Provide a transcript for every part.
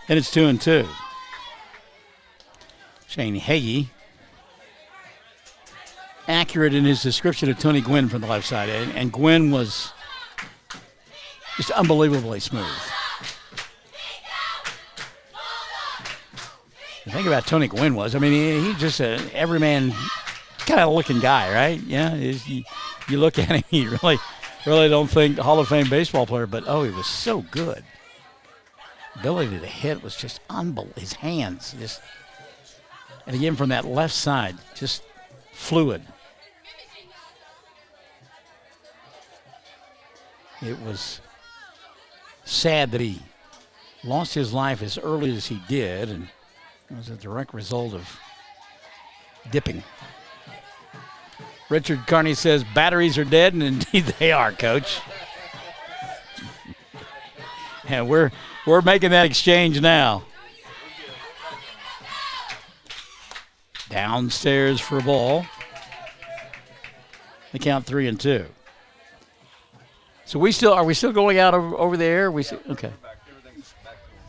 And it's 2-2. Shane Hagee, accurate in his description of Tony Gwynn from the left side. And Gwynn was just unbelievably smooth. The thing about Tony Gwynn was, I mean, he's just an everyman kind of looking guy, right? Yeah, you look at him, you really don't think Hall of Fame baseball player, but he was so good. Ability to hit was just unbelievable. His hands just, and again from that left side, just fluid. It was sad that he lost his life as early as he did, and it was a direct result of dipping. Richard Carney says batteries are dead, and indeed they are, Coach. And we're making that exchange now. Downstairs for a ball. They count 3-2. So are we still going out over there? Okay.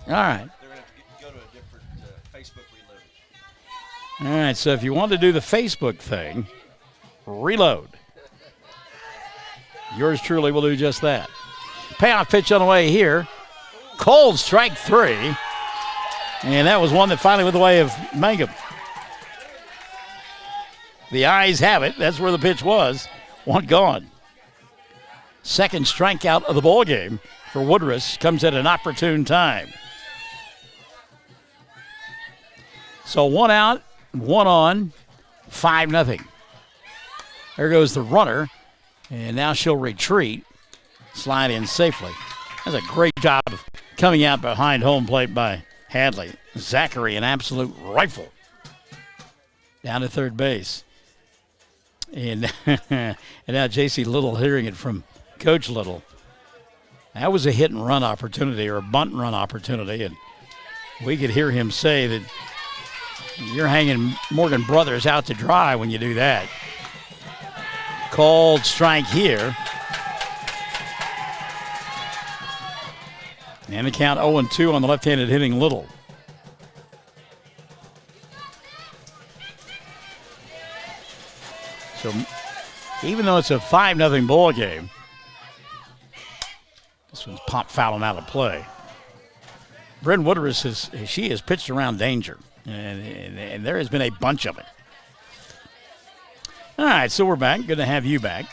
All right. They're going to go to a different Facebook reload. All right, so if you want to do the Facebook thing, reload. Yours truly will do just that. Payoff pitch on the way here. Cold strike 3. And that was one that finally went the way of Mangum. The eyes have it. That's where the pitch was. One gone. Second strikeout of the ball game for Woodruss comes at an opportune time. So 1 out, 1 on, 5-0. There goes the runner, and now she'll retreat, slide in safely. That's a great job of coming out behind home plate by Hadley. Zachary, an absolute rifle. Down to third base. And, and now J.C. Little hearing it from Coach Little. That was a hit and run opportunity, or a bunt and run opportunity, and we could hear him say that you're hanging Morgan Brothers out to dry when you do that. Called strike here. And the count 0-2 on the left-handed hitting Little. So even though it's a 5-0 ball game, this one's pop fouling out of play. Bryn Woodruss has pitched around danger, and there has been a bunch of it. All right, so we're back. Good to have you back.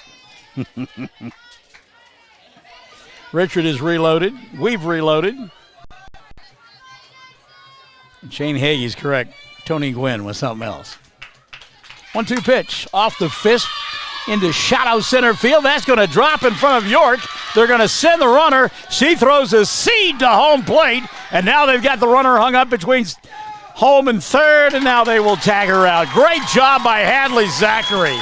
Richard is reloaded. We've reloaded. Shane Hagee's correct. Tony Gwynn was something else. 1-2 pitch off the fist into shallow center field. That's going to drop in front of York. They're going to send the runner. She throws a seed to home plate, and now they've got the runner hung up between home and third, and now they will tag her out. Great job by Hadley Zachary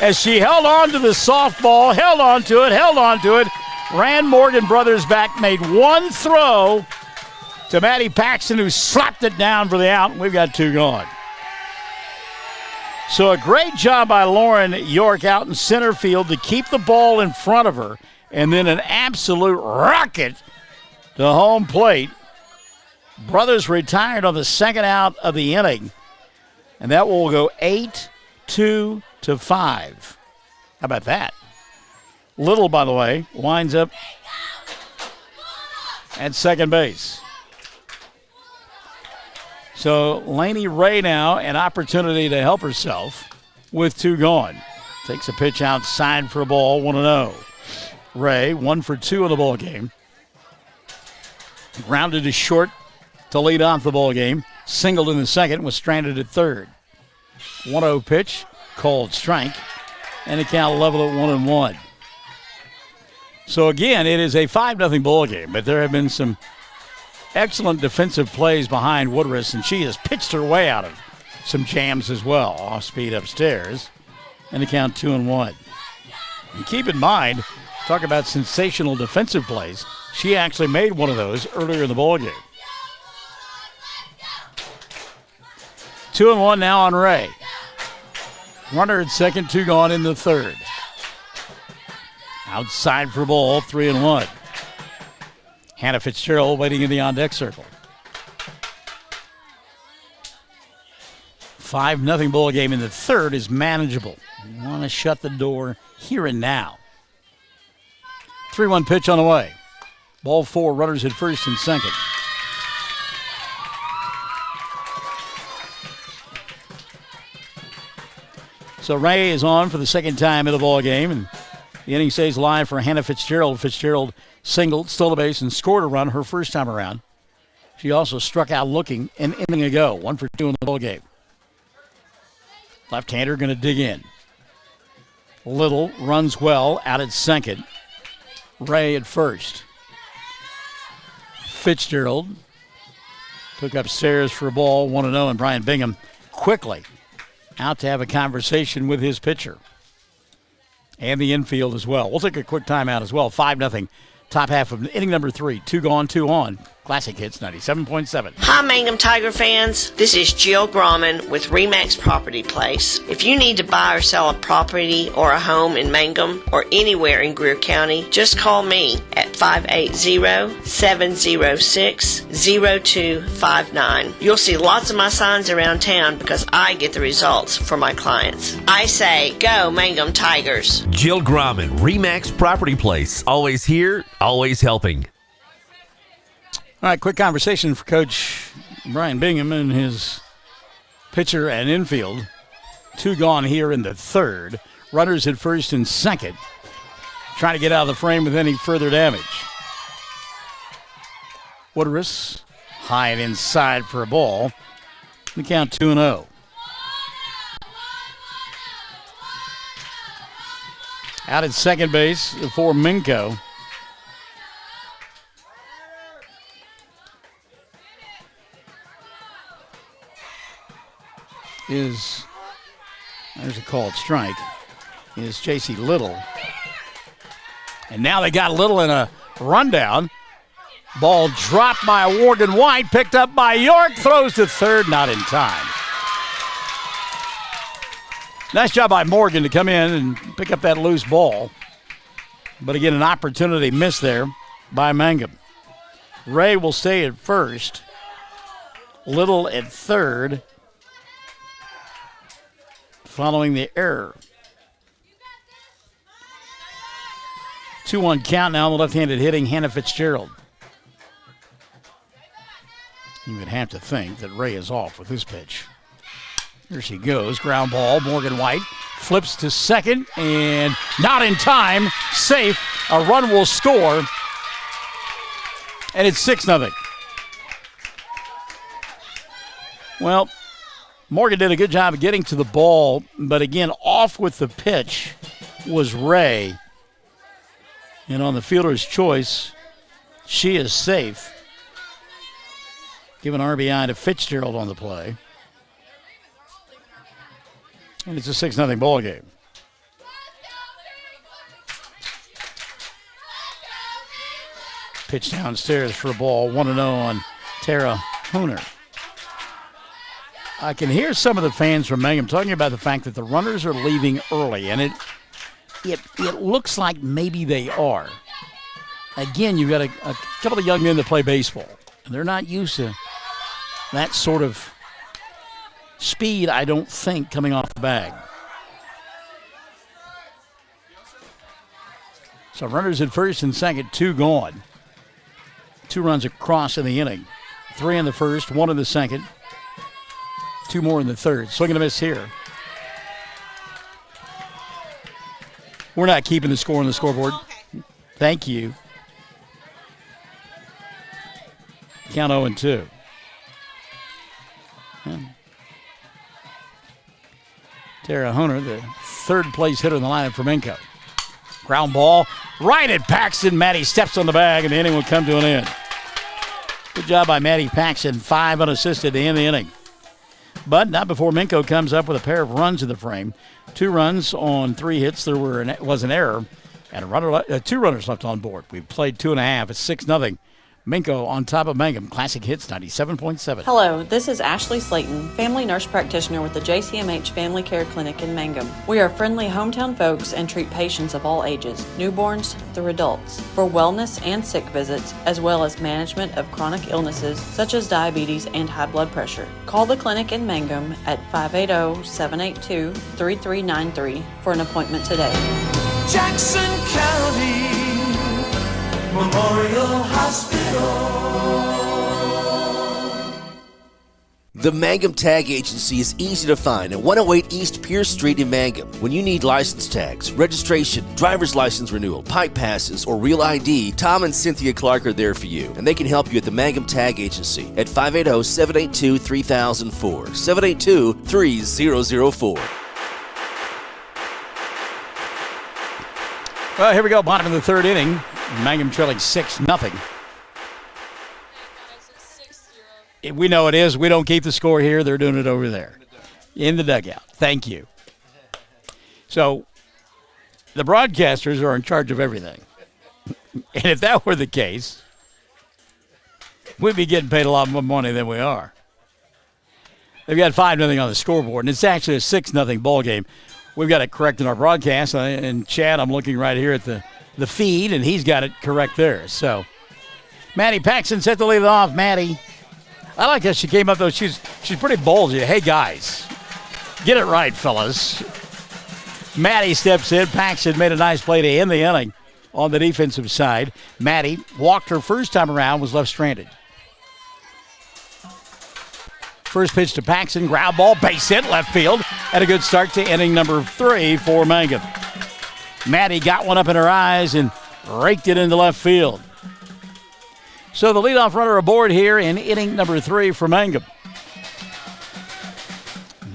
as she held on to the softball, held on to it, ran Morgan Brothers back, made one throw to Maddie Paxton, who slapped it down for the out, and we've got 2 gone. So a great job by Lauren York out in center field to keep the ball in front of her, and then an absolute rocket to home plate. Brothers retired on the second out of the inning, and that will go 8-2 to 5. How about that? Little, by the way, winds up at second base. So Lainey Ray now an opportunity to help herself with 2 gone. Takes a pitch outside for a ball, 1-0. Ray, 1 for 2 in the ball game. Grounded to short to lead off the ball game. Singled in the second, was stranded at third. 1-0 pitch, called strike, and the count level at 1-1. So again, it is a 5-0 ball game, but there have been some excellent defensive plays behind Woodruss, and she has pitched her way out of some jams as well. Off speed upstairs, and the count 2-1. And keep in mind, talk about sensational defensive plays. She actually made one of those earlier in the ball game. 2-1 now on Ray. Runner at second, 2 gone in the third. Outside for ball, 3-1. Hannah Fitzgerald waiting in the on-deck circle. 5-0 ball game in the third is manageable. You want to shut the door here and now. 3-1 pitch on the way. Ball 4, runners at first and second. So Ray is on for the second time in the ball game, and the inning stays live for Hannah Fitzgerald. Fitzgerald singled, stole a base, and scored a run her first time around. She also struck out looking an inning ago, 1 for 2 in the ball game. Left-hander going to dig in. Little runs well out at second. Ray at first. Fitzgerald took upstairs for a ball, 1-0, and Brian Bingham quickly out to have a conversation with his pitcher. And the infield as well. We'll take a quick timeout as well. 5-0. Top half of inning number 3. 2 gone, 2 on. Classic Hits 97.7. Hi, Mangum Tiger fans. This is Jill Grauman with RE/MAX Property Place. If you need to buy or sell a property or a home in Mangum or anywhere in Greer County, just call me at 580-706-0259. You'll see lots of my signs around town because I get the results for my clients. I say, go Mangum Tigers. Jill Grauman, RE/MAX Property Place. Always here, always helping. All right, quick conversation for Coach Brian Bingham and his pitcher and infield. 2 gone here in the third. Runners at first and second. Trying to get out of the frame with any further damage. Woodruss high and inside for a ball. The count 2-0. Out at second base for Minco. There's a called strike, is J.C. Little. And now they got Little in a rundown. Ball dropped by Morgan White, picked up by York, throws to third, not in time. Nice job by Morgan to come in and pick up that loose ball. But again, an opportunity missed there by Mangum. Ray will stay at first. Little at third. Following the error. 2-1 count now on the left-handed hitting Hannah Fitzgerald. You would have to think that Ray is off with this pitch. Here she goes. Ground ball. Morgan White flips to second and not in time. Safe. A run will score. And it's 6-0. Well, Morgan did a good job of getting to the ball, but again, off with the pitch was Ray. And on the fielder's choice, she is safe. Give an RBI to Fitzgerald on the play. And it's a 6-0 ball game. Pitch downstairs for a ball, 1-0 on Tara Honer. I can hear some of the fans from Mangum talking about the fact that the runners are leaving early, and it looks like maybe they are. Again, you've got a couple of young men that play baseball, and they're not used to that sort of speed, I don't think, coming off the bag. So runners at first and second, 2 gone. 2 runs across in the inning. 3 in the first, 1 in the second. 2 more in the third. Swing and a miss here. We're not keeping the score on the scoreboard. Okay. Thank you. Count 0-2. Tara Honer, the third place hitter in the lineup for Minco. Ground ball right at Paxton. Maddie steps on the bag, and the inning will come to an end. Good job by Maddie Paxton. 5 unassisted to end the inning. But not before Minco comes up with a pair of runs in the frame. 2 runs on 3 hits. There was an error, and 2 runners left on board. We've played 2.5. It's 6-0. Minco on top of Mangum. Classic Hits 97.7. Hello, this is Ashley Slayton, family nurse practitioner with the JCMH Family Care Clinic in Mangum. We are friendly hometown folks and treat patients of all ages, newborns through adults, for wellness and sick visits, as well as management of chronic illnesses such as diabetes and high blood pressure. Call the clinic in Mangum at 580-782-3393 for an appointment today. Jackson County Memorial Hospital. The Mangum Tag Agency is easy to find at 108 East Pierce Street in Mangum. When you need license tags, registration, driver's license renewal, pipe passes, or real ID, Tom and Cynthia Clark are there for you, and they can help you at the Mangum Tag Agency at 580-782-3004, 782-3004. Well, here we go. Bottom of the third inning. Mangum trailing 6-0. We know it is. We don't keep the score here. They're doing it over there in the dugout. Thank you. So the broadcasters are in charge of everything. And if that were the case, we'd be getting paid a lot more money than we are. They've got 5-0 on the scoreboard, and it's actually a 6-0 ball game. We've got it correct in our broadcast. And Chad, I'm looking right here at the feed, and he's got it correct there. So Maddie Paxton set to lead it off. Maddie, I like how she came up, though. She's pretty bold. Hey, guys, get it right, fellas. Maddie steps in. Paxton made a nice play to end the inning on the defensive side. Maddie walked her first time around, was left stranded. First pitch to Paxton, ground ball, base hit, left field, and a good start to inning number 3 for Mangum. Maddie got one up in her eyes and raked it into left field. So the leadoff runner aboard here in inning number 3 for Mangum.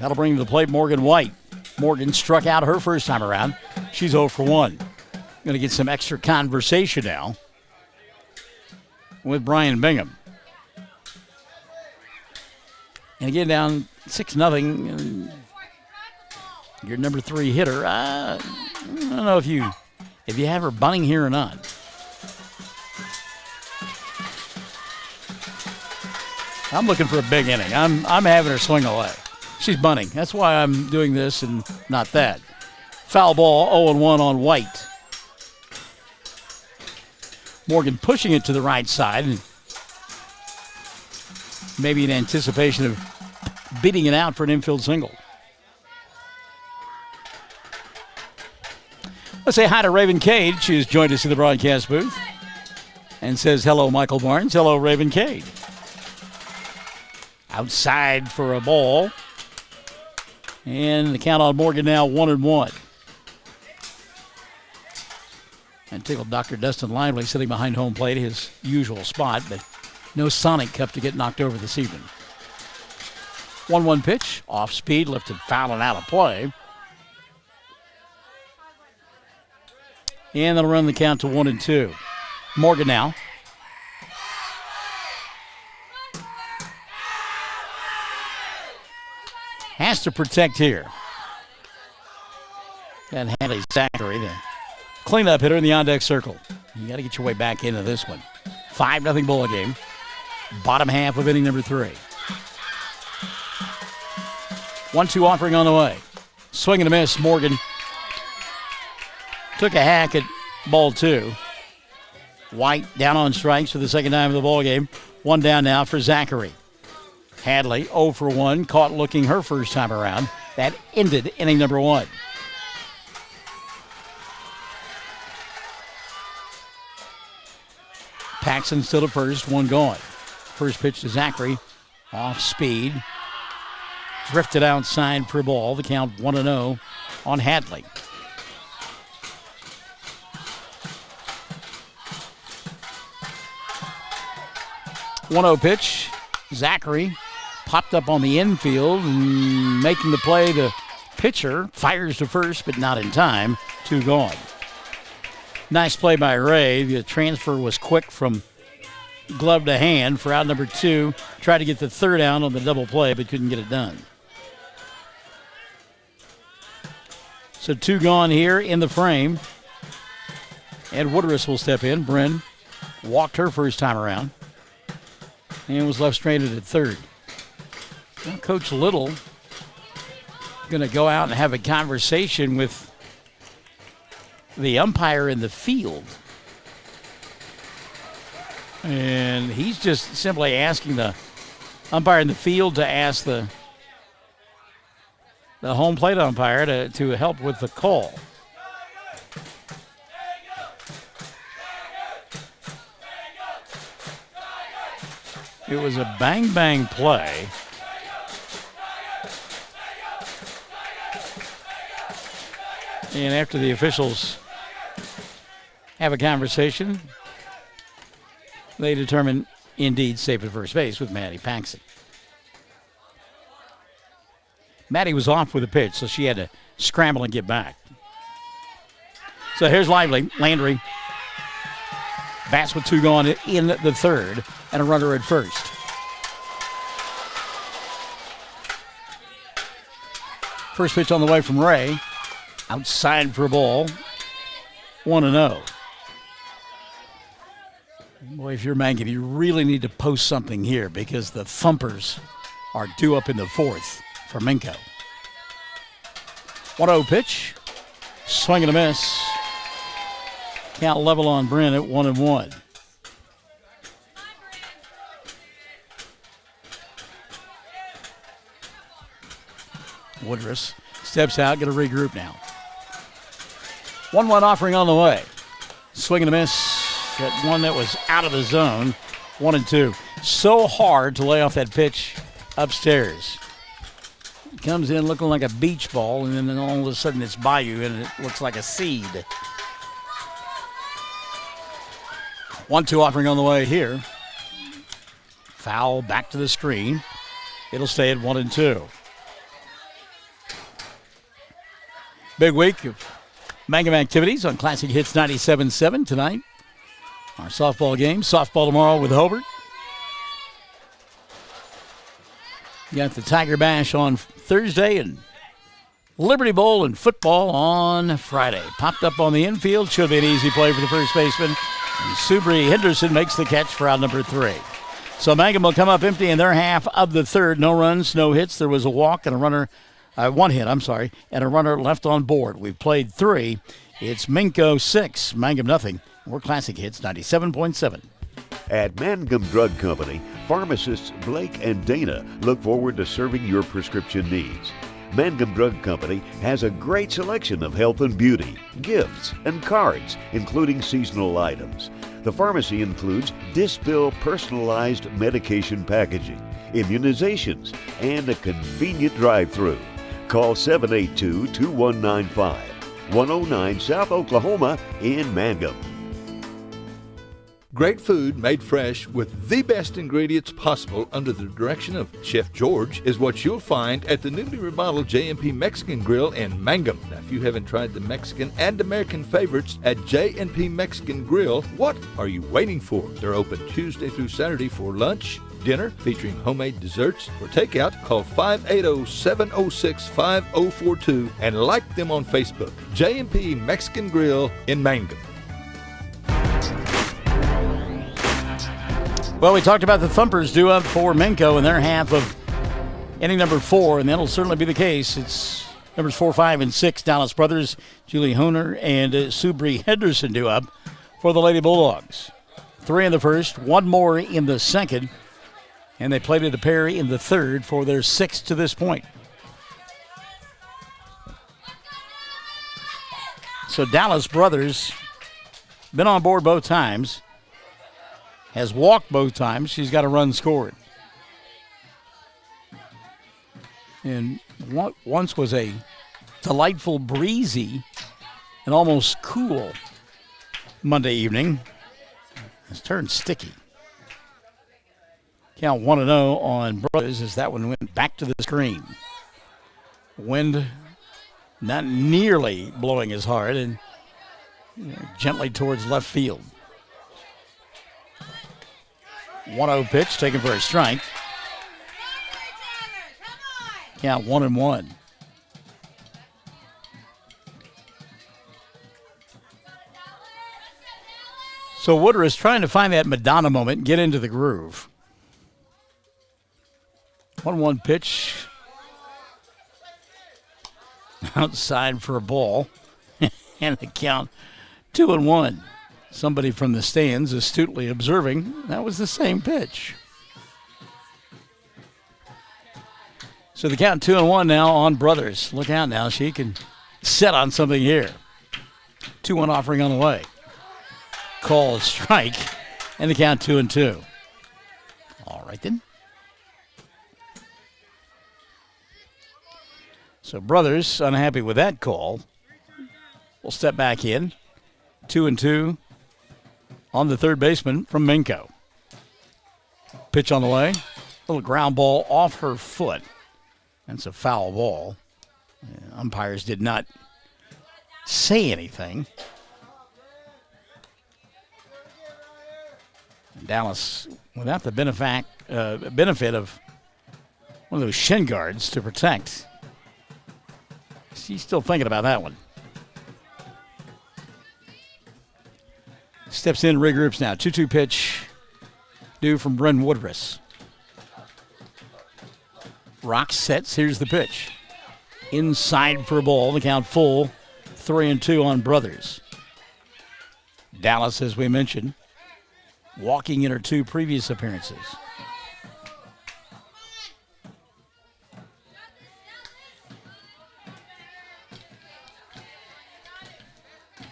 That'll bring to the plate Morgan White. Morgan struck out her first time around. She's 0 for 1. Going to get some extra conversation now with Brian Bingham. And again, down 6-0. Your number 3 hitter. I don't know if you have her bunting here or not. I'm looking for a big inning. I'm having her swing away. She's bunting. That's why I'm doing this and not that. Foul ball, 0-1 on White. Morgan pushing it to the right side, and maybe in anticipation of beating it out for an infield single. Let's say hi to Raven Cade. She has joined us in the broadcast booth and says, hello, Michael Barnes. Hello, Raven Cade. Outside for a ball. And the count on Morgan now 1-1. And tickled Dr. Dustin Lively sitting behind home plate, his usual spot, but no Sonic Cup to get knocked over this evening. 1-1 pitch, off speed, lifted foul and out of play. And that'll run the count to 1-2. Morgan now. Has to protect here. And Hadley Zachary, the cleanup hitter in the on-deck circle. You got to get your way back into this one. 5-0 ball game. Bottom half of inning number 3. 1-2 offering on the way. Swing and a miss. Morgan took a hack at ball 2. White down on strikes for the second time of the ball game. 1 down now for Zachary. Hadley 0 for 1, caught looking her first time around. That ended inning number 1. Paxton still at first, 1 gone. First pitch to Zachary, off speed. Drifted outside for a ball. The count 1-0 on Hadley. One 0 pitch. Zachary popped up on the infield and making the play. The pitcher fires to first, but not in time. 2 gone. Nice play by Ray. The transfer was quick from glove to hand for out number 2. Tried to get the third out on the double play, but couldn't get it done. So 2 gone here in the frame. Ed Woodruss will step in. Bryn walked her first time around and was left stranded at third. Well, Coach Little going to go out and have a conversation with the umpire in the field. And he's just simply asking the umpire in the field to ask the home plate umpire to help with the call. It was a bang-bang play. And after the officials have a conversation, they determine indeed safe at first base with Maddie Paxton. Maddie was off with a pitch, so she had to scramble and get back. So here's Lively. Landry bats with 2 gone in the third and a runner at first. First pitch on the way from Ray. Outside for a ball. 1-0. Boy, if you're Mangum, you really need to post something here because the Thumpers are due up in the fourth for Minco. 1-0 pitch. Swing and a miss. Count level on Brent at 1-1. Woodruss steps out, going to regroup now. 1-1 offering on the way. Swing and a miss. That one that was out of the zone. 1-2. So hard to lay off that pitch upstairs. It comes in looking like a beach ball, and then all of a sudden it's by you, and it looks like a seed. 1-2 offering on the way here. Foul back to the screen. It'll stay at 1-2. Big week of Mangum activities on Classic Hits 97.7 tonight. Our softball game. Softball tomorrow with Hobart. You got the Tiger Bash on Thursday and Liberty Bowl and football on Friday. Popped up on the infield. Should be an easy play for the first baseman. And Subri Henderson makes the catch for out number 3. So Mangum will come up empty in their half of the third. No runs, no hits. There was a walk and a runner. 1 hit, and a runner left on board. We've played 3. It's Minco 6, Mangum nothing. We're Classic Hits 97.7. At Mangum Drug Company, pharmacists Blake and Dana look forward to serving your prescription needs. Mangum Drug Company has a great selection of health and beauty, gifts, and cards, including seasonal items. The pharmacy includes Dispill personalized medication packaging, immunizations, and a convenient drive-through. Call 782-2195, 109 South Oklahoma in Mangum. Great food made fresh with the best ingredients possible under the direction of Chef George is what you'll find at the newly remodeled J&P Mexican Grill in Mangum. Now, if you haven't tried the Mexican and American favorites at J&P Mexican Grill, what are you waiting for? They're open Tuesday through Saturday for lunch, dinner, featuring homemade desserts. For takeout, call 580-706-5042 and like them on Facebook. J&P Mexican Grill in Mangum. Well, we talked about the Thumpers due up for Minco in their half of inning number 4, and that'll certainly be the case. It's numbers 4, 5, and 6, Dallas brothers, Julie Honer and Subri Henderson due up for the Lady Bulldogs. 3 in the first, 1 more in the second, and they played it a pair in the third for their 6th to this point. So Dallas brothers been on board both times. Has walked both times. She's got a run scored. And once was a delightful, breezy, and almost cool Monday evening. It's turned sticky. Count 1-0 on Brothers as that one went back to the screen. Wind not nearly blowing as hard and gently towards left field. 1-0 pitch taken for a strike. Count 1-1. So Woodruff is trying to find that Madonna moment and get into the groove. 1-1 pitch. Outside for a ball. And the count 2-1. Somebody from the stands astutely observing that was the same pitch. So the count 2-1 now on Brothers. Look out now. She can set on something here. 2-1 offering on the way. Call strike. And the count 2-2. All right then. So Brothers unhappy with that call. We'll step back in. 2-2 on the third baseman from Minco. Pitch on the way. Little ground ball off her foot. That's a foul ball. Umpires did not say anything. Dallas, without the benefit of one of those shin guards to protect, she's still thinking about that one. Steps in, regroups now. 2-2 pitch due from Bren Woodruff. Rock sets. Here's the pitch. Inside for a ball. The count full. 3-2 on Brothers. Dallas, as we mentioned, walking in her 2 previous appearances.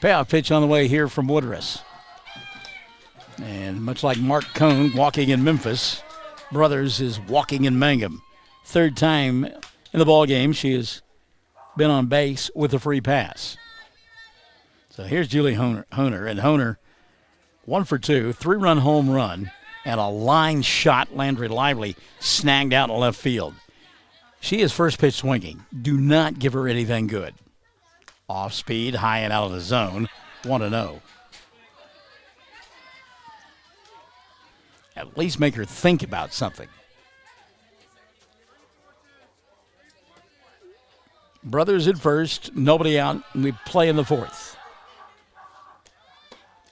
Payoff pitch on the way here from Woodruff. And much like Mark Cohn walking in Memphis, Brothers is walking in Mangum. Third time in the ball game she has been on base with a free pass. So here's Julie Honer, and Honer 1 for 2, 3-run home run, and a line shot. Landry Lively snagged out in left field. She is first pitch swinging. Do not give her anything good. Off speed, high and out of the zone, 1-0. At least make her think about something. Brothers at first, nobody out, and we play in the fourth.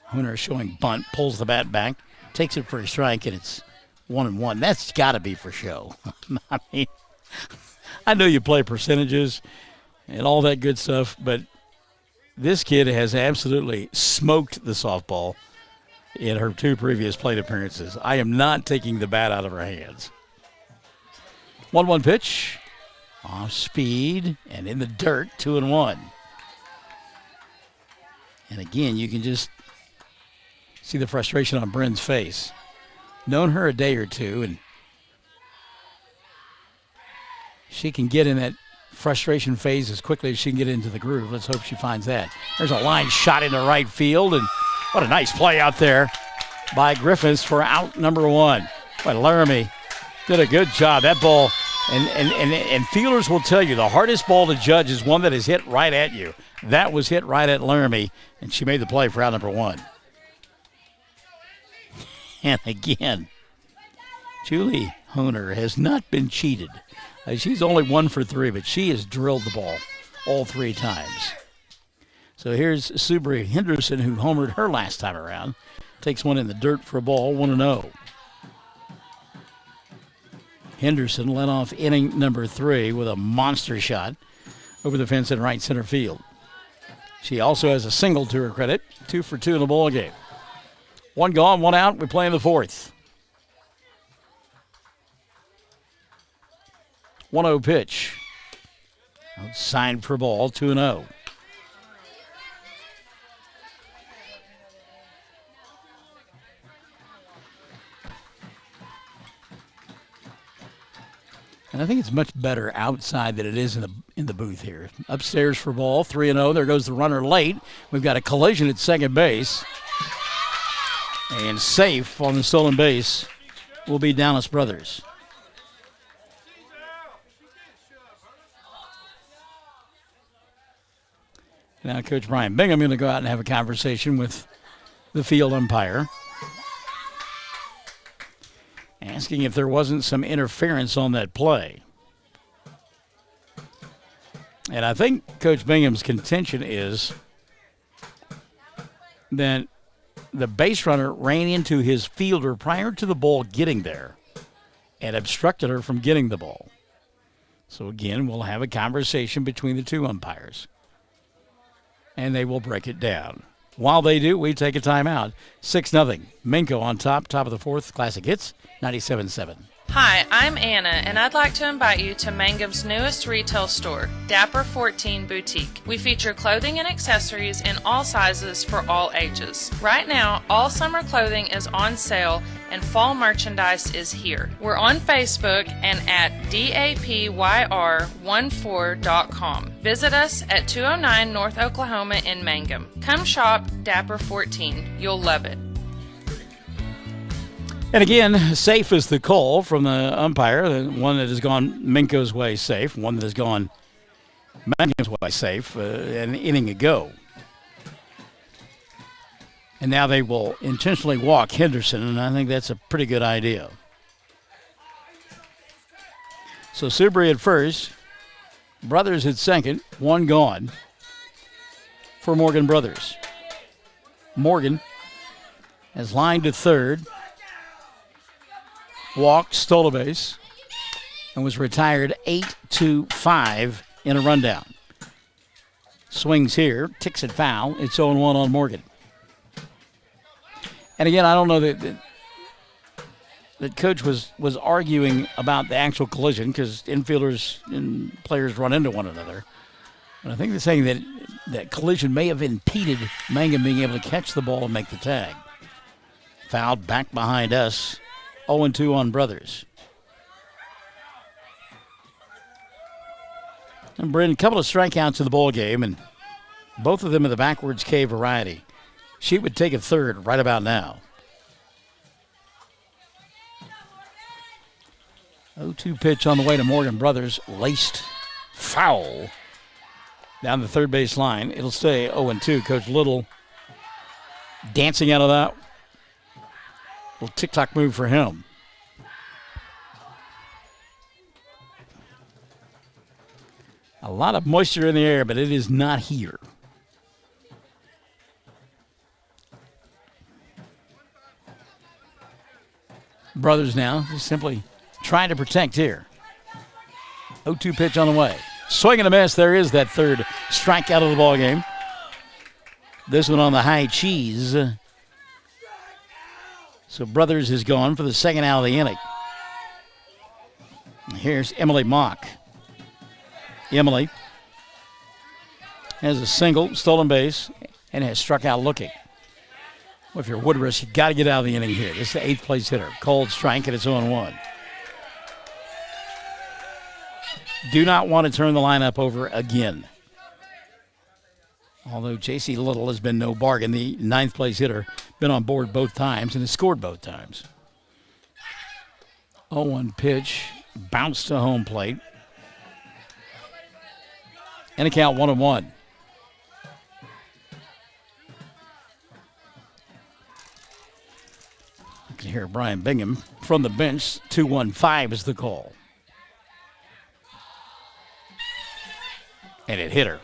Hunter showing bunt, pulls the bat back, takes it for a strike, and it's 1-1. That's got to be for show. I mean, I know you play percentages and all that good stuff, but this kid has absolutely smoked the softball in her 2 previous plate appearances. I am not taking the bat out of her hands. 1-1 pitch. Off speed and in the dirt, 2-1. And again, you can just see the frustration on Bren's face. Known her a day or two, and she can get in that frustration phase as quickly as she can get into the groove. Let's hope she finds that. There's a line shot into right field, and what a nice play out there by Griffiths for out number 1. But Laramie did a good job. That ball, and fielders will tell you the hardest ball to judge is one that is hit right at you. That was hit right at Laramie, and she made the play for out number 1. And again, Julie Honer has not been cheated. She's only 1 for 3, but she has drilled the ball all 3 times. So here's Subri Henderson, who homered her last time around. Takes one in the dirt for a ball, 1-0. Henderson led off inning number 3 with a monster shot over the fence in right center field. She also has a single to her credit, 2 for 2 in the ball game. 1 gone, 1 out. We play in the fourth. 1-0 pitch. Outside for ball, 2-0. And I think it's much better outside than it is in the booth here. Upstairs for ball, 3-0. There goes the runner late. We've got a collision at second base. And safe on the stolen base will be Dallas Brothers. Now Coach Brian Bingham going to go out and have a conversation with the field umpire, asking if there wasn't some interference on that play. And I think Coach Bingham's contention is that the base runner ran into his fielder prior to the ball getting there and obstructed her from getting the ball. So again, we'll have a conversation between the two umpires, and they will break it down. While they do, we take a timeout. 6-0. Minco on top of the fourth. Classic Hits, 97.7. Hi, I'm Anna, and I'd like to invite you to Mangum's newest retail store, Dapper 14 Boutique. We feature clothing and accessories in all sizes for all ages. Right now, all summer clothing is on sale, and fall merchandise is here. We're on Facebook and at dapyr14.com. Visit us at 209 North Oklahoma in Mangum. Come shop Dapper 14. You'll love it. And again, safe is the call from the umpire. The one that has gone Minco's way safe, one that has gone Mangum's way safe, an inning ago. And now they will intentionally walk Henderson, and I think that's a pretty good idea. So Subri at first, Brothers at second, one gone for Morgan Brothers. Morgan has lined to third. Walked, stole a base, and was retired 8-5 in a rundown. Swings here, ticks it foul. It's 0-1 on Morgan. And again, I don't know that Coach was arguing about the actual collision because infielders and players run into one another. But I think they're saying that collision may have impeded Mangum being able to catch the ball and make the tag. Fouled back behind us. 0-2 on Brothers. And Bryn, a couple of strikeouts in the ball game, and both of them in the backwards K variety. She would take a third right about now. 0-2 pitch on the way to Morgan Brothers. Laced foul down the third base line. It'll stay 0-2. Coach Little dancing out of that. Little tick-tock move for him. A lot of moisture in the air, but it is not here. Brothers now just simply trying to protect here. 0-2 pitch on the way. Swing and a miss. There is that third strikeout of the ball game. This one on the high cheese. So Brothers is gone for the second out of the inning. Here's Emily Mock. Emily has a single, stolen base, and has struck out looking. Well, if you're Woodruss, you got to get out of the inning here. This is the eighth place hitter. Cold strike, and it's 0-1. Do not want to turn the lineup over again. Although J.C. Little has been no bargain, the ninth place hitter, been on board both times and has scored both times. 0-1 pitch, bounced to home plate. And a count 1-1. You can hear Brian Bingham from the bench. 2-1-5 is the call. And it hit her.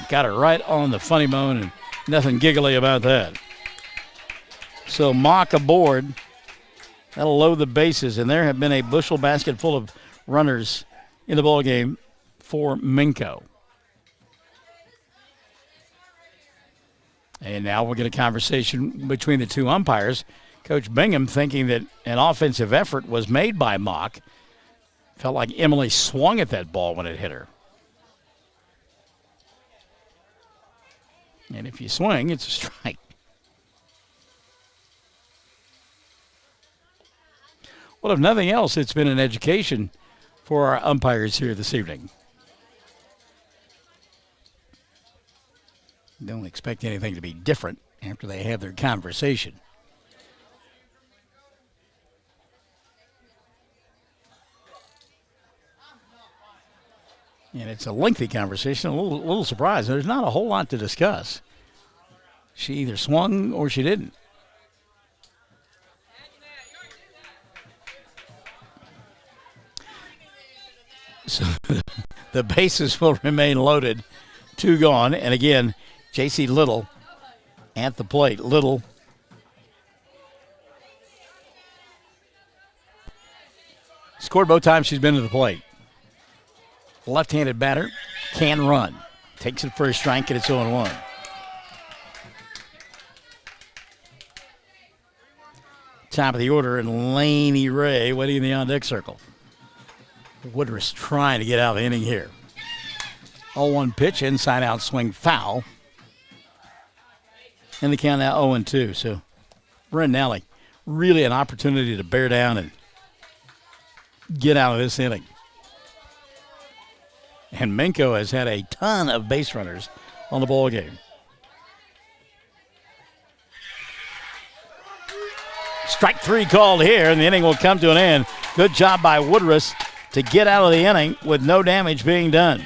Got her right on the funny bone, and nothing giggly about that. So Mock aboard. That'll load the bases, and there have been a bushel basket full of runners in the ball game for Minco. And now we'll get a conversation between the two umpires. Coach Bingham thinking that an offensive effort was made by Mock. Felt like Emily swung at that ball when it hit her. And if you swing, it's a strike. Well, if nothing else, it's been an education for our umpires here this evening. Don't expect anything to be different after they have their conversation. And it's a lengthy conversation, a little surprised. There's not a whole lot to discuss. She either swung or she didn't. So the bases will remain loaded. 2 gone. And again, J.C. Little at the plate. Little scored both times she's been to the plate. Left-handed batter, can run. Takes it for a strike, and it's 0-1. Top of the order, and Laney Ray waiting in the on-deck circle. Woodruss trying to get out of the inning here. 0-1 pitch, inside-out swing, foul. And the count now 0-2. So Brendan Alley, really an opportunity to bear down and get out of this inning. And Minco has had a ton of base runners on the ball game. Strike 3 called here, and the inning will come to an end. Good job by Woodruss to get out of the inning with no damage being done.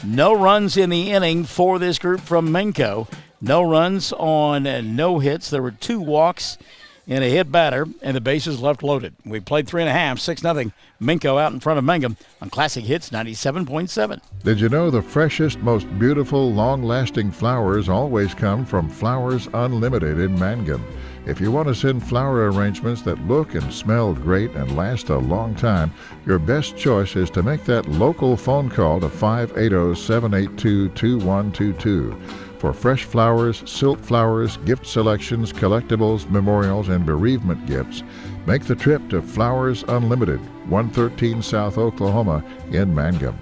No runs in the inning for this group from Minco. No runs on no hits. There were 2 walks and a hit batter, and the bases left loaded. We played 3.5, 6-0. Minco out in front of Mangum on Classic Hits 97.7. Did you know the freshest, most beautiful, long-lasting flowers always come from Flowers Unlimited in Mangum? If you want to send flower arrangements that look and smell great and last a long time, your best choice is to make that local phone call to 580-782-2122. For fresh flowers, silk flowers, gift selections, collectibles, memorials, and bereavement gifts, make the trip to Flowers Unlimited, 113 South Oklahoma in Mangum.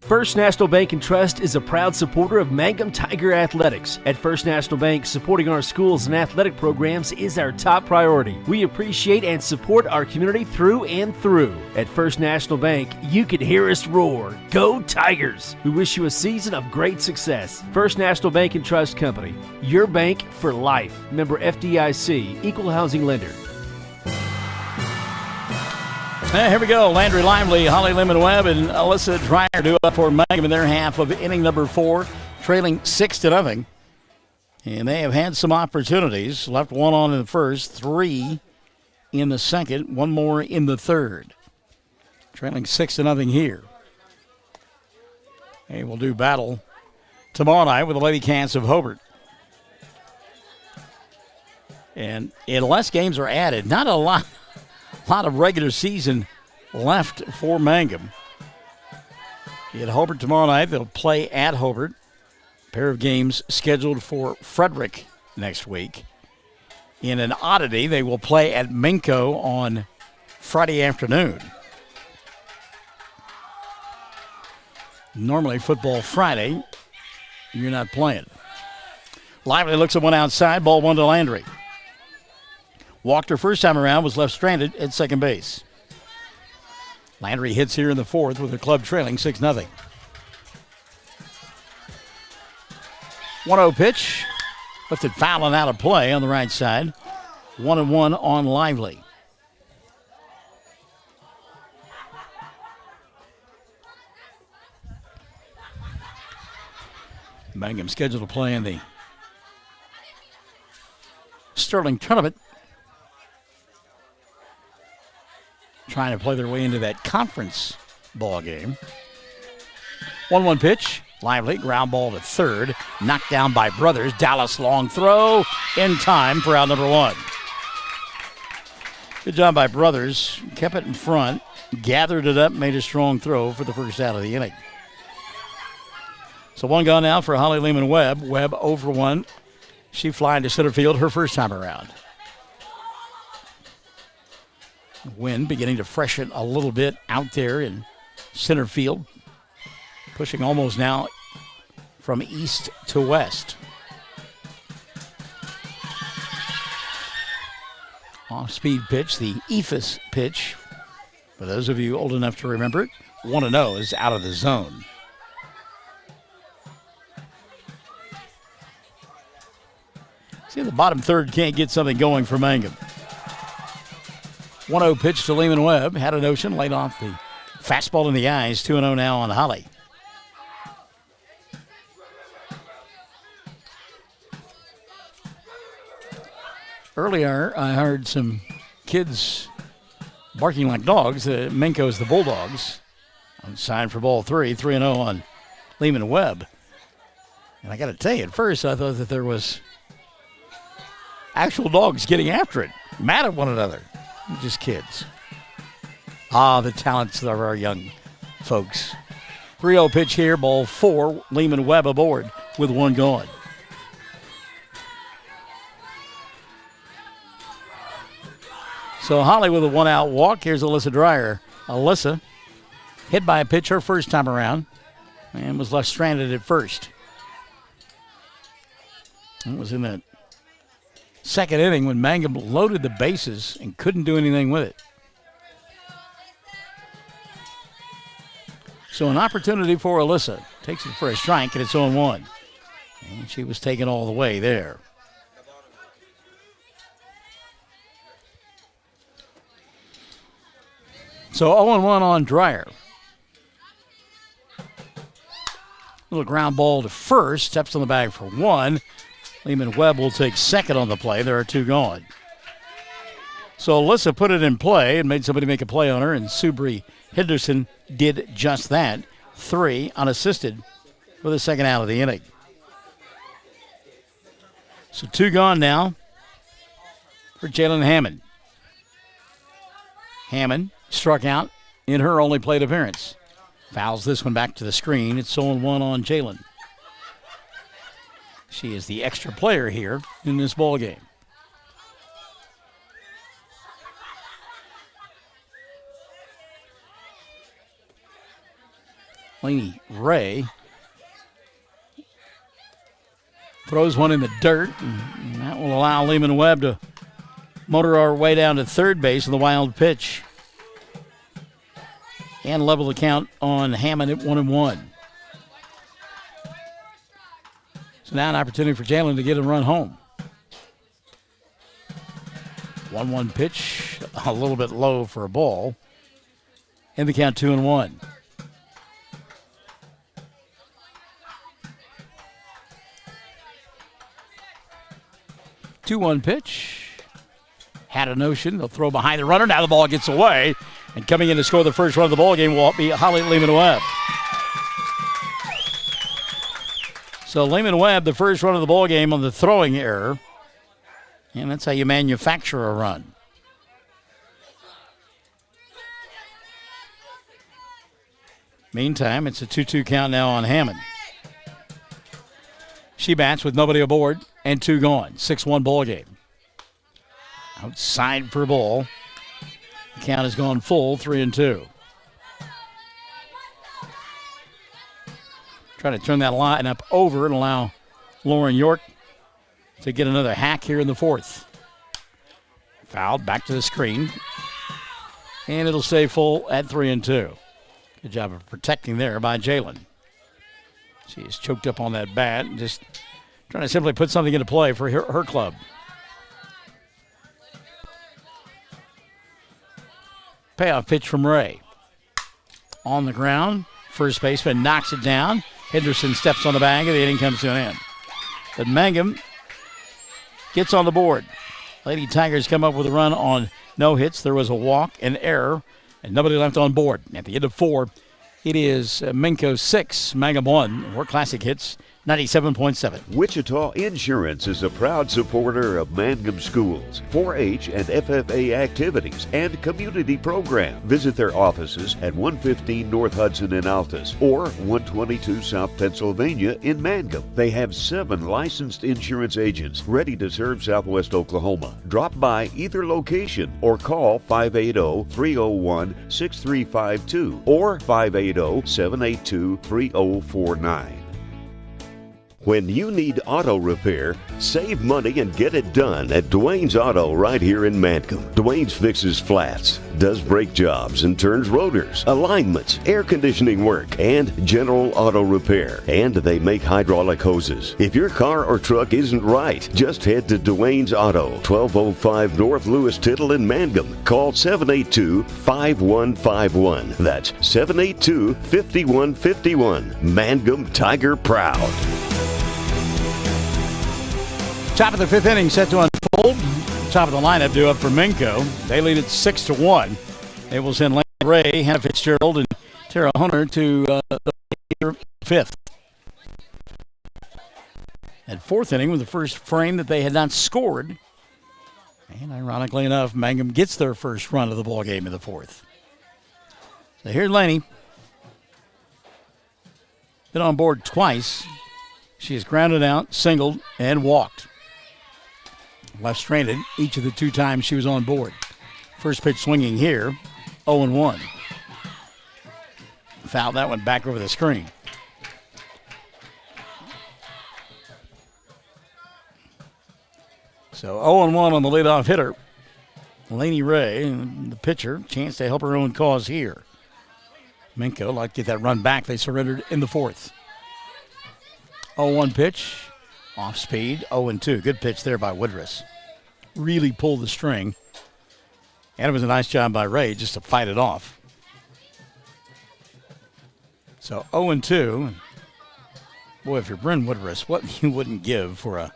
First National Bank and Trust is a proud supporter of Mangum Tiger Athletics. At First National Bank, supporting our schools and athletic programs is our top priority. We appreciate and support our community through and through. At First National Bank, you can hear us roar. Go Tigers! We wish you a season of great success. First National Bank and Trust Company, your bank for life. Member FDIC, Equal Housing Lender. Here we go. Landry Lively, Holly Lemon-Webb, and Alyssa Dreyer do up for Mangum in their half of inning number 4, trailing 6-0. And they have had some opportunities. Left 1 on in the first, 3 in the second, 1 more in the third. Trailing 6-0 here. They will do battle tomorrow night with the Lady Cats of Hobart. And unless games are added, not a lot of regular season left for Mangum. At Hobart tomorrow night, they'll play at Hobart. A pair of games scheduled for Frederick next week. In an oddity, they will play at Minco on Friday afternoon. Normally, football Friday, you're not playing. Lively looks at one outside, ball 1 to Landry. Walked her first time around, was left stranded at second base. Landry hits here in the 4th with the club trailing 6-0. 1-0 pitch. Lifted foul and out of play on the right side. 1-1 on Lively. Mangum scheduled to play in the Sterling Tournament. Trying to play their way into that conference ball game. 1-1 pitch. Lively, ground ball to third. Knocked down by Brothers. Dallas long throw in time for out number 1. Good job by Brothers. Kept it in front. Gathered it up. Made a strong throw for the first out of the inning. So 1 gone now for Holly Lehman-Webb. Webb over 1. She flying to center field her first time around. Wind beginning to freshen a little bit out there in center field. Pushing almost now from east to west. Off-speed pitch, the Ephus pitch. For those of you old enough to remember it, 1-0 is out of the zone. See, the bottom third can't get something going for Mangum. 1-0 pitch to Lehman-Webb. Had a notion, laid off the fastball in the eyes. 2-0 now on Holly. Earlier, I heard some kids barking like dogs. Minco's the Bulldogs. On sign for ball 3. 3-0 on Lehman-Webb. And I got to tell you, at first I thought that there was actual dogs getting after it. Mad at one another. Just kids. The talents of our young folks. 3-0 pitch here, ball 4. Lehman Webb aboard with one gone. So Holly with a one-out walk. Here's Alyssa Dreyer. Alyssa hit by a pitch her first time around and was left stranded at first. It was in that second inning when Mangum loaded the bases and couldn't do anything with it. So an opportunity for Alyssa. Takes it for a strike, and it's 0-1. And she was taken all the way there. So 0-1 on Dreyer. Little ground ball to first. Steps on the bag for one. Lehman Webb will take second on the play. There are two gone. So Alyssa put it in play and made somebody make a play on her, and Subri Henderson did just that. 3 unassisted for the second out of the inning. So 2 gone now for Jalen Hammond. Hammond struck out in her only plate appearance. Fouls this one back to the screen. It's 0-1 on Jalen. She is the extra player here in this ball game. Lainey Ray throws one in the dirt, and that will allow Lehman Webb to motor our way down to third base with a wild pitch. And level the count on Hammond at 1-1. So now an opportunity for Jalen to get a run home. 1-1 pitch, a little bit low for a ball. And the count 2-1. 2-1 pitch. Had a notion. They'll throw behind the runner. Now the ball gets away. And coming in to score the first run of the ball game will be Holly Lehman Webb. So Lehman Webb, the first run of the ball game on the throwing error. And that's how you manufacture a run. Meantime, it's a 2-2 count now on Hammond. She bats with nobody aboard and 2 gone. 6-1 ball game. Outside for a ball. The count has gone full, 3-2. Trying to turn that lineup over and allow Lauren York to get another hack here in the fourth. Fouled back to the screen. And it'll stay full at 3-2. Good job of protecting there by Jalen. She is choked up on that bat and just trying to simply put something into play for her club. Payoff pitch from Ray. On the ground, first baseman knocks it down. Henderson steps on the bag and the inning comes to an end. But Mangum gets on the board. Lady Tigers come up with a run on no hits. There was a walk, an error, and nobody left on board. At the end of 4, it is Minco 6, Mangum 1. More classic hits, 97.7. Wichita Insurance is a proud supporter of Mangum schools, 4-H and FFA activities, and community programs. Visit their offices at 115 North Hudson in Altus or 122 South Pennsylvania in Mangum. They have 7 licensed insurance agents ready to serve Southwest Oklahoma. Drop by either location or call 580-301-6352 or 580-782-3049. When you need auto repair, save money and get it done at Dwayne's Auto right here in Mangum. Dwayne's fixes flats, does brake jobs and turns rotors, alignments, air conditioning work, and general auto repair. And they make hydraulic hoses. If your car or truck isn't right, just head to Dwayne's Auto, 1205 North Lewis Tittle in Mangum. Call 782-5151. That's 782-5151. Mangum Tiger Proud. Top of the 5th inning set to unfold. Top of the lineup due up for Minco. They lead it 6-1. They will send Lane Ray, Hannah Fitzgerald, and Tara Hunter to the 5th. At 4th inning with the first frame that they had not scored. And ironically enough, Mangum gets their first run of the ball game in the 4th. So here's Laney. Been on board twice. She has grounded out, singled, and walked. Left stranded each of the 2 times she was on board. First pitch swinging here, 0-1. Fouled that one back over the screen. So 0-1 on the leadoff hitter. Laney Ray, the pitcher, chance to help her own cause here. Minco like to get that run back. They surrendered in the 4th. 0-1 pitch, off speed, 0-2. Good pitch there by Woodruss. Really pulled the string. And it was a nice job by Ray just to fight it off. So 0-2. Boy, if you're Bryn Woodruss, what you wouldn't give for a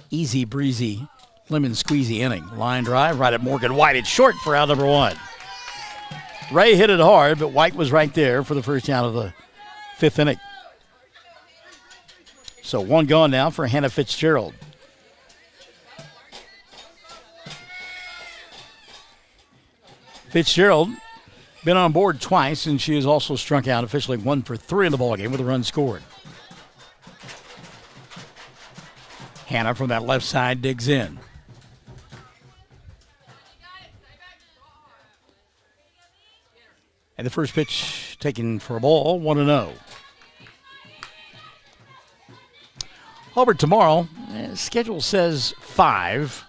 easy breezy lemon squeezy inning. Line drive right at Morgan White. It's short for out number 1. Ray hit it hard, but White was right there for the first out of the 5th inning. So 1 gone now for Hannah Fitzgerald. Fitzgerald been on board twice, and she has also struck out, officially 1 for 3 in the ballgame with a run scored. Hannah from that left side digs in. And the first pitch taken for a ball, 1-0. Hubbard tomorrow, schedule says 5.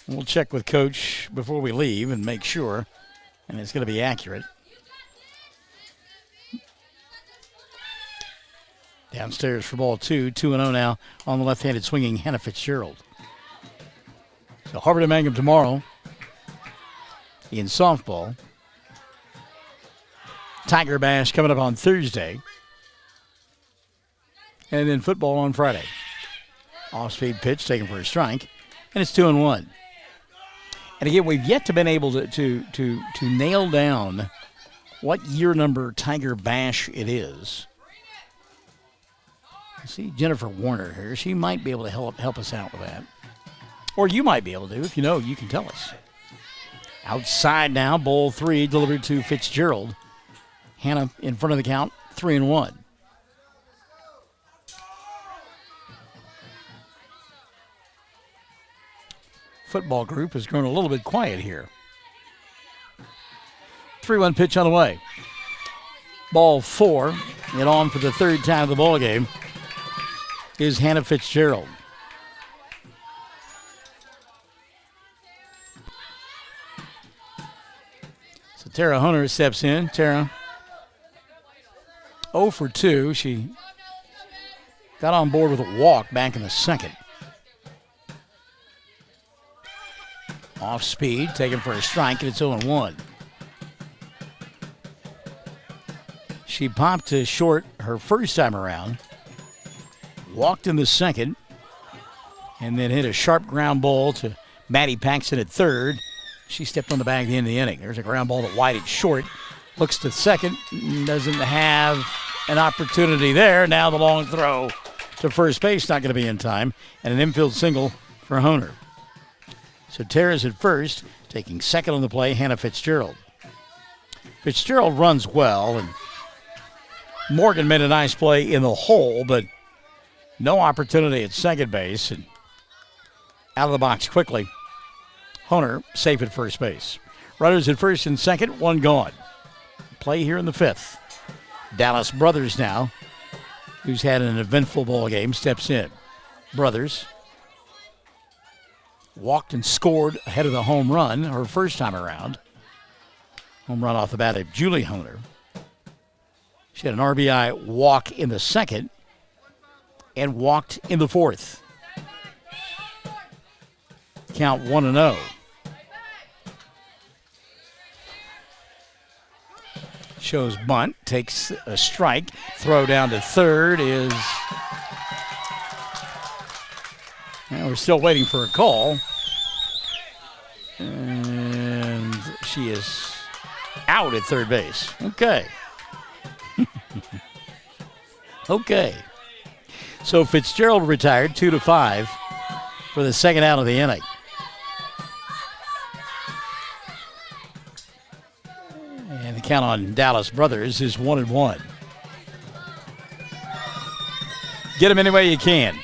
We'll check with Coach before we leave and make sure, and it's going to be accurate. Downstairs for ball 2, 2-0 now on the left-handed swinging Hannah Fitzgerald. So Hubbard and Mangum tomorrow in softball. Tiger Bash coming up on Thursday. And then football on Friday. Off-speed pitch taken for a strike, and it's 2-1. And again, we've yet to been able to nail down what year number Tiger Bash it is. See Jennifer Warner here. She might be able to help us out with that. Or you might be able to. If you know, you can tell us. Outside now, ball 3 delivered to Fitzgerald. Hannah in front of the count, 3-1. Football group has grown a little bit quiet here. 3-1 pitch on the way. Ball 4, and on for the 3rd time of the ball game is Hannah Fitzgerald. So Tara Hunter steps in. Tara 0 for 2. She got on board with a walk back in the 2nd. Off speed, taken for a strike, and it's 0-1. She popped to short her first time around, walked in the 2nd, and then hit a sharp ground ball to Maddie Paxton at 3rd. She stepped on the bag at the end of the inning. There's a ground ball to White at short. Looks to 2nd, doesn't have an opportunity there. Now the long throw to first base, not going to be in time, and an infield single for Honer. So Tara's at first, taking 2nd on the play, Hannah Fitzgerald. Fitzgerald runs well, and Morgan made a nice play in the hole, but no opportunity at second base, and out of the box quickly. Honer safe at first base. Runners at first and 2nd, 1 gone. Play here in the 5th. Dallas Brothers now, who's had an eventful ball game, steps in. Brothers walked and scored ahead of the home run her first time around. Home run off the bat of Julie Honer. She had an RBI walk in the 2nd and walked in the 4th. Count 1-0. Shows bunt, takes a strike. Throw down to 3rd is... We're still waiting for a call. And she is out at 3rd base. Okay. Okay. So Fitzgerald retired 2-5 for the 2nd out of the inning. count on Dallas Brothers is 1-1. Get him any way you can.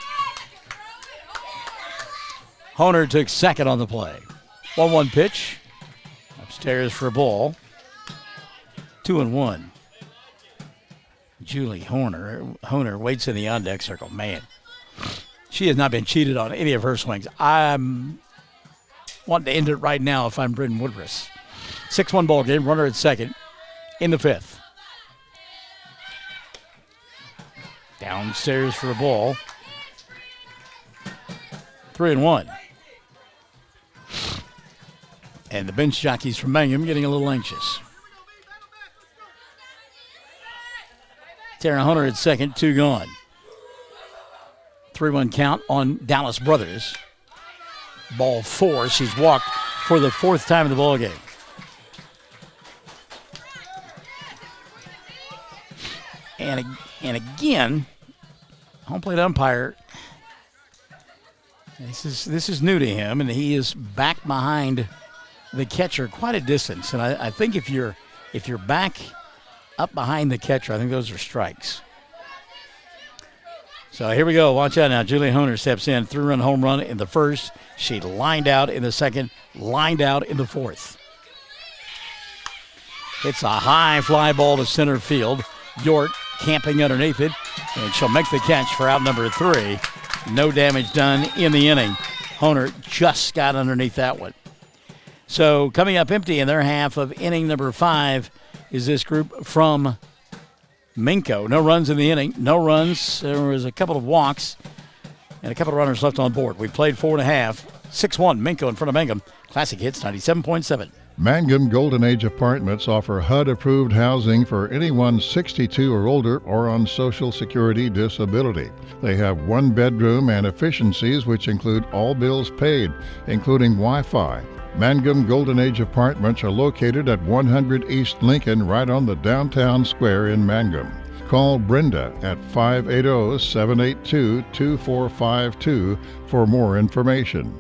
Honer took second on the play. 1-1 pitch. Upstairs for a ball. 2-1. Julie Honer waits in the on-deck circle. Man, she has not been cheated on any of her swings. I'm wanting to end it right now if I'm Britton Woodruss. 6-1 ball game. Runner at second in the fifth. Downstairs for a ball. 3-1. And the bench jockeys from Mangum getting a little anxious. Tara Hunter at second, 2 gone. 3-1 count on Dallas Brothers. Ball 4. She's walked for the 4th time in the ball game. And again, home plate umpire. This is new to him, and he is back behind the catcher quite a distance. And I think if you're back up behind the catcher, I think those are strikes. So here we go. Watch out now. Julie Honer steps in. 3-run home run in the first. She lined out in the second, lined out in the fourth. It's a high fly ball to center field. York camping underneath it, and she'll make the catch for out number 3. No damage done in the inning. Honer just got underneath that one. So coming up empty in their half of inning number 5 is this group from Minco. No runs in the inning. No runs. There was a couple of walks and a couple of runners left on board. We played 4.5. 6-1 Minco in front of Mangum. Classic Hits 97.7. Mangum Golden Age Apartments offer HUD-approved housing for anyone 62 or older or on Social Security disability. They have 1 bedroom and efficiencies which include all bills paid, including Wi-Fi. Mangum Golden Age Apartments are located at 100 East Lincoln, right on the downtown square in Mangum. Call Brenda at 580-782-2452 for more information.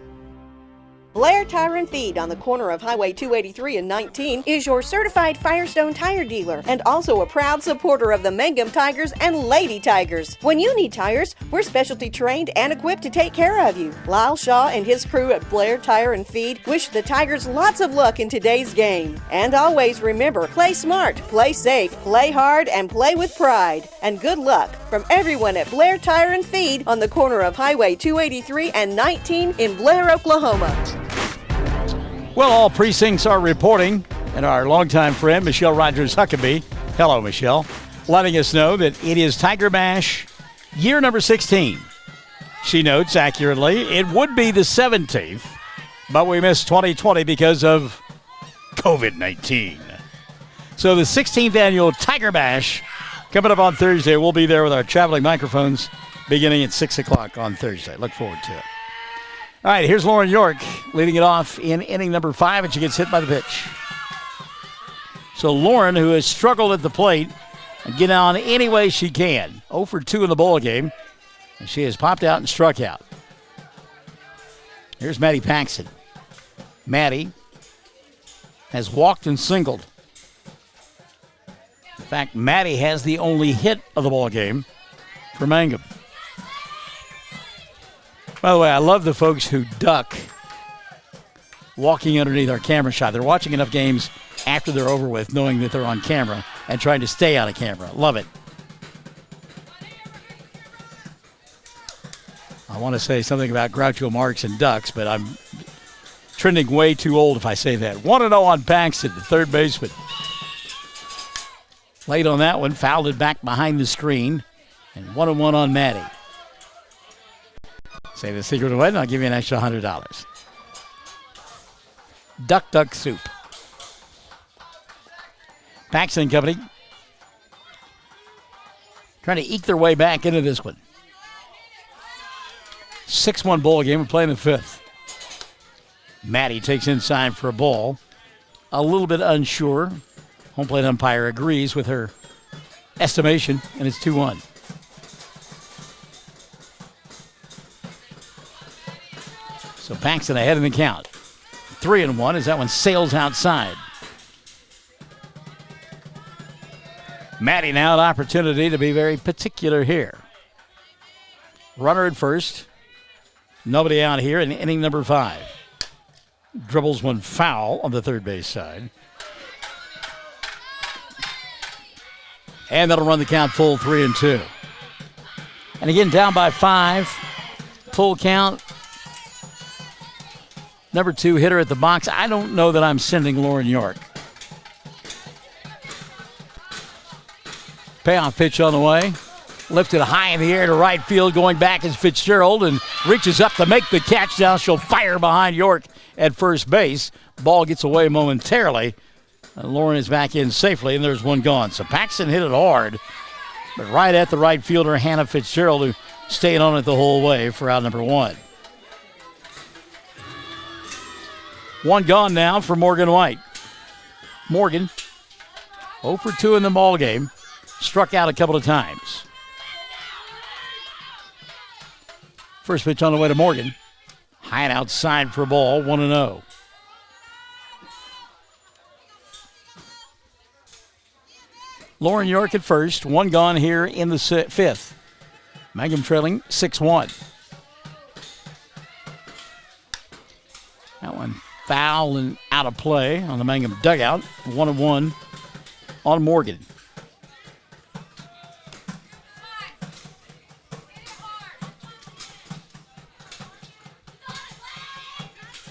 Blair Tire and Feed on the corner of Highway 283 and 19 is your certified Firestone tire dealer and also a proud supporter of the Mangum Tigers and Lady Tigers. When you need tires, we're specialty trained and equipped to take care of you. Lyle Shaw and his crew at Blair Tire and Feed wish the Tigers lots of luck in today's game. And always remember, play smart, play safe, play hard, and play with pride. And good luck from everyone at Blair Tire and Feed on the corner of Highway 283 and 19 in Blair, Oklahoma. Well, all precincts are reporting, and our longtime friend, Michelle Rogers Huckabee, hello, Michelle, letting us know that it is Tiger Bash year number 16. She notes accurately, it would be the 17th, but we missed 2020 because of COVID-19. So the 16th annual Tiger Bash coming up on Thursday. We'll be there with our traveling microphones beginning at 6 o'clock on Thursday. Look forward to it. All right, here's Lauren York leading it off in inning number 5, and she gets hit by the pitch. So Lauren, who has struggled at the plate, and get on any way she can. 0 for 2 in the ball game, and she has popped out and struck out. Here's Maddie Paxton. Maddie has walked and singled. In fact, Maddie has the only hit of the ball game for Mangum. By the way, I love the folks who duck walking underneath our camera shot. They're watching enough games after they're over with, knowing that they're on camera and trying to stay out of camera. Love it. I want to say something about Groucho Marx and ducks, but I'm trending way too old if I say that. 1-0 on Paxton, the third baseman. Late on that one, fouled it back behind the screen, and 1-1 on Maddie. Say the secret to win, I'll give you an extra $100. Duck soup. Paxton Company trying to eke their way back into this one. 6-1 ball game. We're playing the 5th. Maddie takes inside for a ball. A little bit unsure. Home plate umpire agrees with her estimation, and it's 2-1. So Paxton ahead in the count. 3-1 as that one sails outside. Maddie now an opportunity to be very particular here. Runner at first. Nobody out here in inning number 5. Dribbles one foul on the third base side. And that'll run the count full 3-2. And again, down by 5. Full count. Number 2 hitter at the box. I don't know that I'm sending Lauren York. Payoff pitch on the way. Lifted high in the air to right field. Going back is Fitzgerald and reaches up to make the catch. Now she'll fire behind York at first base. Ball gets away momentarily. Lauren is back in safely, and there's one gone. So Paxton hit it hard, but right at the right fielder, Hannah Fitzgerald, who stayed on it the whole way for out number 1. One gone now for Morgan White. Morgan, 0 for 2 in the ball game. Struck out a couple of times. First pitch on the way to Morgan. High and outside for a ball, 1-0. Lauren York at first. One gone here in the 5th. Mangum trailing 6-1. That one foul and out of play on the Mangum dugout. 1-1 on Morgan.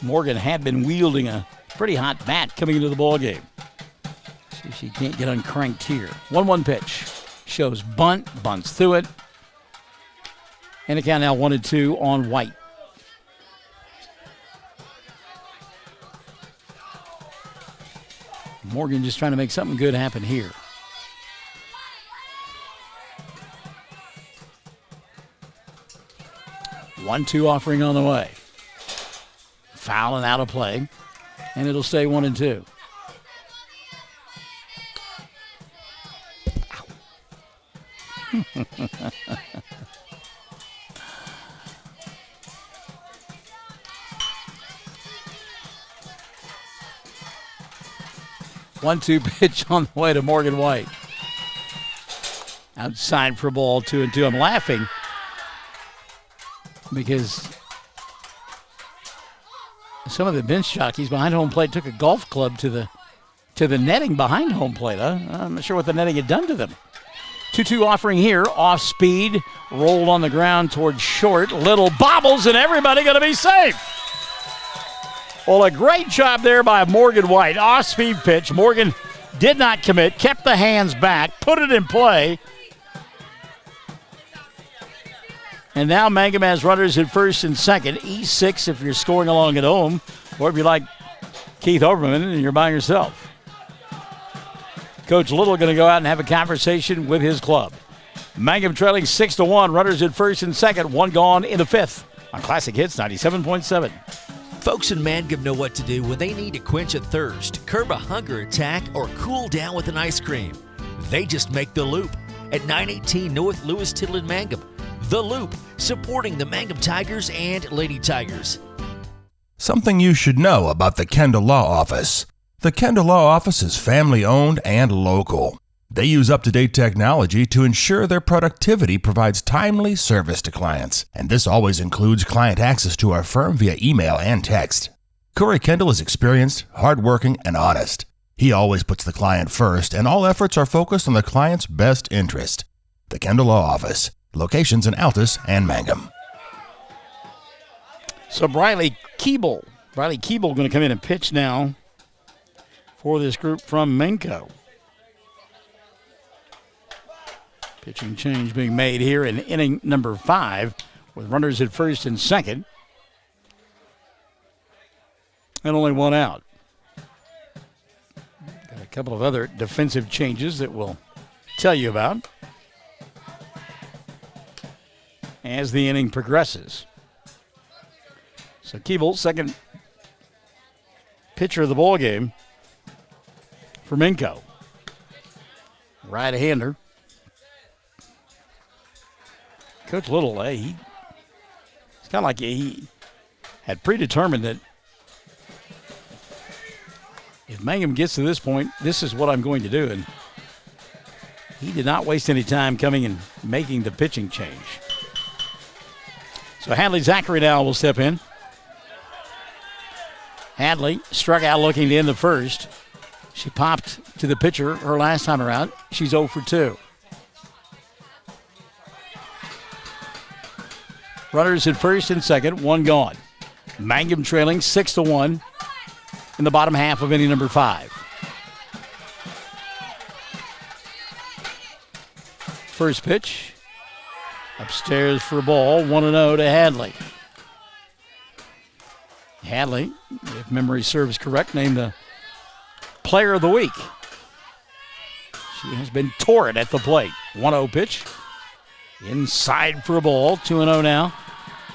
Morgan had been wielding a pretty hot bat coming into the ball game. See if she can't get uncranked here. 1-1 pitch. Shows bunt, bunts through it. And the count now 1-2 on White. Morgan just trying to make something good happen here. One-two offering on the way. Foul and out of play. And it'll stay 1-2. One-two pitch on the way to Morgan White. Outside for a ball, 2-2. I'm laughing because some of the bench jockeys behind home plate took a golf club to the netting behind home plate. I'm not sure what the netting had done to them. 2-2 offering here, off speed, rolled on the ground towards short, little bobbles, and everybody going to be safe. Well, a great job there by Morgan White. Off speed pitch. Morgan did not commit, kept the hands back, put it in play. And now Mangum has runners at first and second. E6 if you're scoring along at home, or if you're like Keith Overman and you're by yourself. Coach Little going to go out and have a conversation with his club. Mangum trailing 6-1. Runners at first and second. One gone in the 5th on Classic Hits 97.7. Folks in Mangum know what to do when they need to quench a thirst, curb a hunger attack, or cool down with an ice cream. They just make The Loop at 918 North Lewis Tittle in Mangum. The Loop, supporting the Mangum Tigers and Lady Tigers. Something you should know about the Kendall Law Office. The Kendall Law Office is family-owned and local. They use up-to-date technology to ensure their productivity provides timely service to clients, and this always includes client access to our firm via email and text. Corey Kendall is experienced, hardworking, and honest. He always puts the client first, and all efforts are focused on the client's best interest. The Kendall Law Office, locations in Altus and Mangum. So Briley Keeble going to come in and pitch now for this group from Minco. Pitching change being made here in inning number 5 with runners at first and second. And only one out. Got a couple of other defensive changes that we'll tell you about as the inning progresses. So Keeble, second pitcher of the ball game for Minco. Right-hander. Coach Little, it's kind of like he had predetermined that if Mangum gets to this point, this is what I'm going to do. And He did not waste any time coming and making the pitching change. So Hadley Zachary now will step in. Hadley struck out looking to end the first. She popped to the pitcher her last time around. She's 0 for 2. Runners at first and second, one gone. Mangum trailing 6-1 in the bottom half of inning number 5. First pitch, upstairs for a ball, 1-0 to Hadley. Hadley, if memory serves correct, named the Player of the Week. She has been torrid at the plate. 1-0 pitch. Inside for a ball. 2-0 now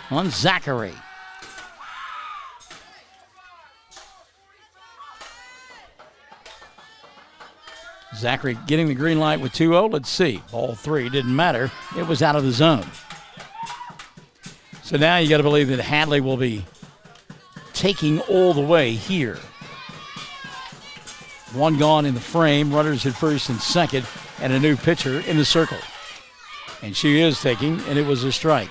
on Zachary. Zachary getting the green light with 2-0. Let's see. Ball 3 didn't matter. It was out of the zone. So now you got to believe that Hadley will be taking all the way here. One gone in the frame, runners at first and second, and a new pitcher in the circle. And she is taking, and it was a strike.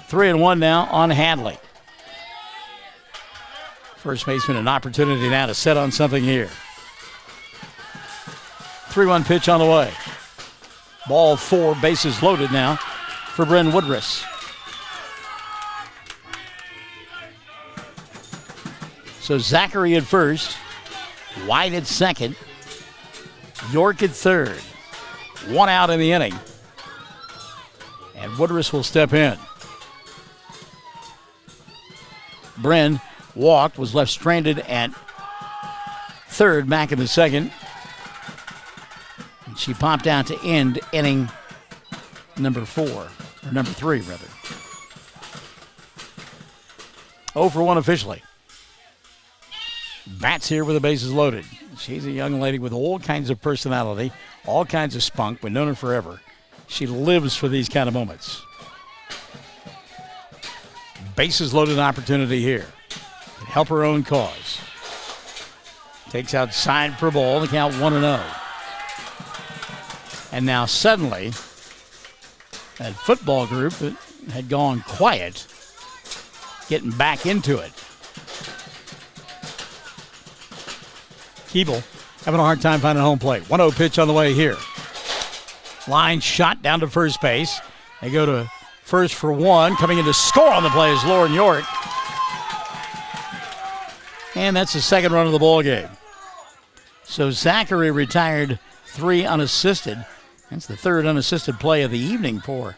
3-1 now on Hadley. First baseman an opportunity now to set on something here. 3-1 pitch on the way. Ball 4, bases loaded now for Bryn Woodruss. So Zachary at first, White at second, York at third. One out in the inning. And Woodruss will step in. Bryn walked, was left stranded at third, back in the second. And she popped out to end inning number 4, or number 3, rather. 0 for 1 officially. Bats here with the bases loaded. She's a young lady with all kinds of personality, all kinds of spunk. We've known her forever. She lives for these kind of moments. Bases loaded opportunity here. Can help her own cause. Takes outside for a ball. The count 1-0. And now suddenly, that football group that had gone quiet, getting back into it. Keeble having a hard time finding home plate. 1-0 pitch on the way here. Line shot down to first base. They go to first for 1. Coming in to score on the play is Lauren York. And that's the second run of the ball game. So Zachary retired 3 unassisted. That's the third unassisted play of the evening for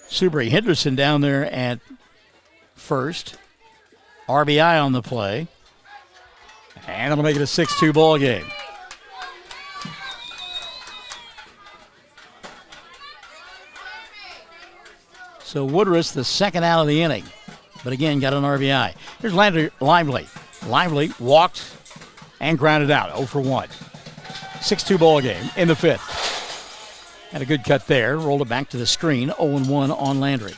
Subaru Henderson down there at first. RBI on the play. And it'll make it a 6-2 ball game. So Woodruss, the second out of the inning, but again got an RBI. Here's Lively. Lively walked and grounded out, 0 for 1. 6-2 ball game in the 5th. Had a good cut there, rolled it back to the screen, 0-1 on Landry.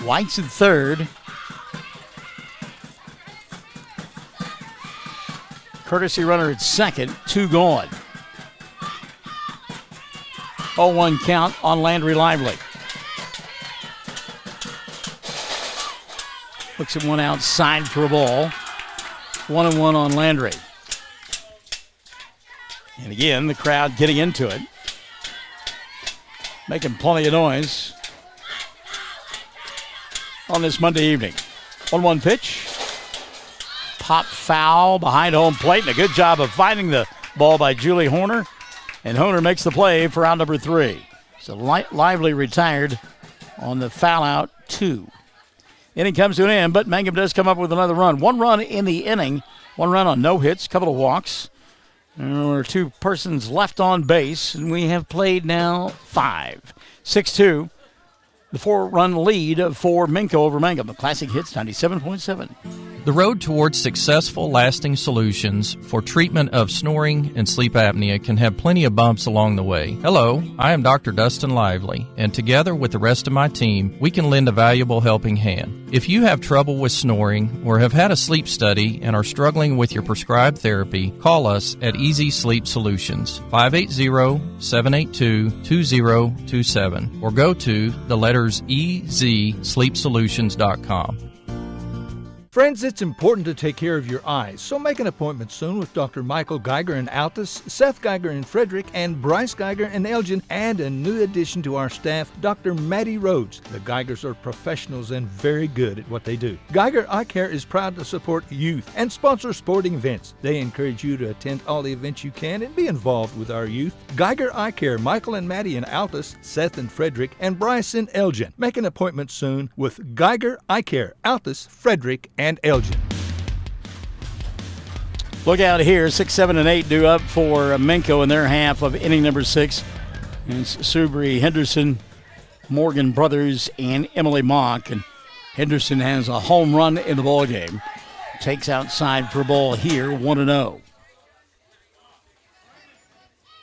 White's at third. Courtesy runner at second. 2 gone. 0-1 count on Landry Lively. Looks at one outside for a ball. 1-1 on Landry. And again, the crowd getting into it. Making plenty of noise on this Monday evening. 1-1 pitch. Pop foul behind home plate, and a good job of finding the ball by Julie Horner. And Horner makes the play for out number 3. So Lively retired on the foul out 2. Inning comes to an end, but Mangum does come up with another run. 1 run in the inning. 1 run on no hits, couple of walks. There were 2 persons left on base, and we have played now 5. 6-2. The 4-run lead for Minco over Mangum. The Classic Hits 97.7. The road towards successful, lasting solutions for treatment of snoring and sleep apnea can have plenty of bumps along the way. Hello, I am Dr. Dustin Lively, and together with the rest of my team, we can lend a valuable helping hand. If you have trouble with snoring or have had a sleep study and are struggling with your prescribed therapy, call us at Easy Sleep Solutions, 580-782-2027, or go to the letters EZSleepSolutions.com. Friends, it's important to take care of your eyes, so make an appointment soon with Dr. Michael Geiger in Altus, Seth Geiger in Frederick, and Bryce Geiger in Elgin, and a new addition to our staff, Dr. Maddie Rhodes. The Geigers are professionals and very good at what they do. Geiger Eye Care is proud to support youth and sponsor sporting events. They encourage you to attend all the events you can and be involved with our youth. Geiger Eye Care, Michael and Maddie in Altus, Seth in Frederick, and Bryce in Elgin. Make an appointment soon with Geiger Eye Care, Altus, Frederick, and Elgin. Look out here, 6, 7, and 8 due up for Minco in their half of inning number 6. It's Subri, Henderson, Morgan Brothers, and Emily Mock. And Henderson has a home run in the ball game. Takes outside for a ball here, 1-0.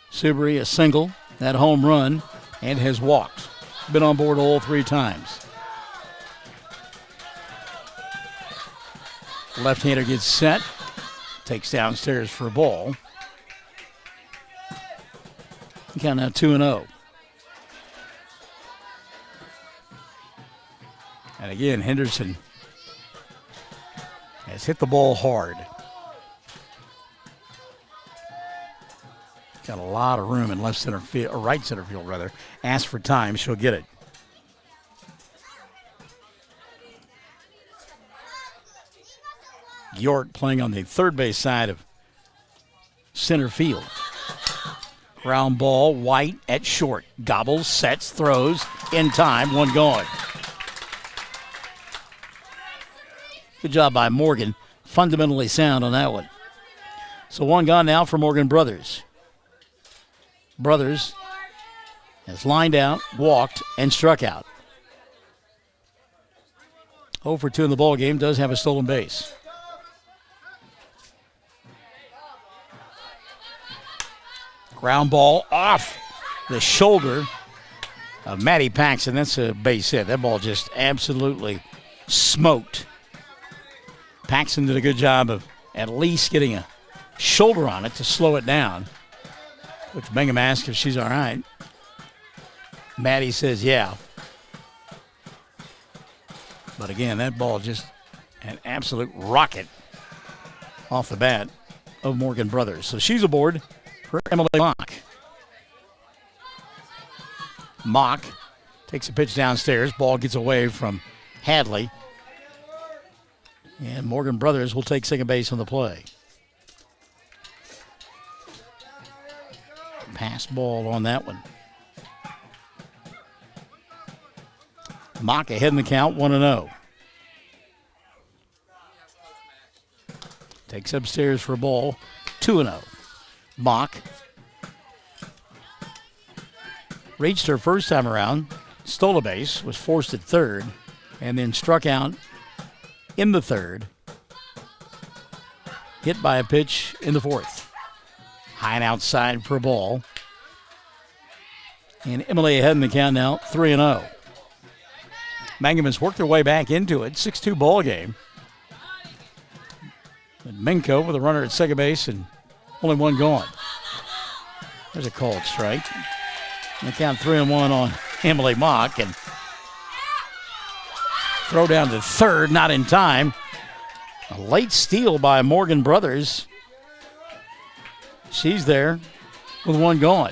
Subri a single, that home run, and has walked. Been on board all 3 times. Left-hander gets set, takes downstairs for a ball. Count now 2-0. And again, Henderson has hit the ball hard. Got a lot of room in left center field, or right center field rather. Ask for time, she'll get it. York playing on the third base side of center field. Ground ball, White at short. Gobbles, sets, throws, in time, 1 gone. Good job by Morgan. Fundamentally sound on that one. So 1 gone now for Morgan Brothers. Brothers has lined out, walked, and struck out. 0 for 2 in the ball game, does have a stolen base. Ground ball off the shoulder of Maddie Paxton. That's a base hit. That ball just absolutely smoked. Paxton did a good job of at least getting a shoulder on it to slow it down. Which Mangum asked if she's all right. Maddie says, yeah. But again, that ball just an absolute rocket off the bat of Morgan Brothers. So she's aboard for Emily Mock. Mock takes a pitch downstairs. Ball gets away from Hadley. And Morgan Brothers will take second base on the play. Pass ball on that one. Mock ahead in the count, 1-0. Takes upstairs for a ball, 2-0. Mock reached her first time around, stole a base, was forced at third, and then struck out in the third. Hit by a pitch in the fourth. High and outside for a ball. And Emily ahead in the count now, 3-0. Mangum has worked their way back into it, 6-2 ball game. But Minco with a runner at second base and only 1 gone. There's a called strike. And the count 3-1 on Emily Mock. And throw down to third, not in time. A late steal by Morgan Brothers. She's there with 1 gone.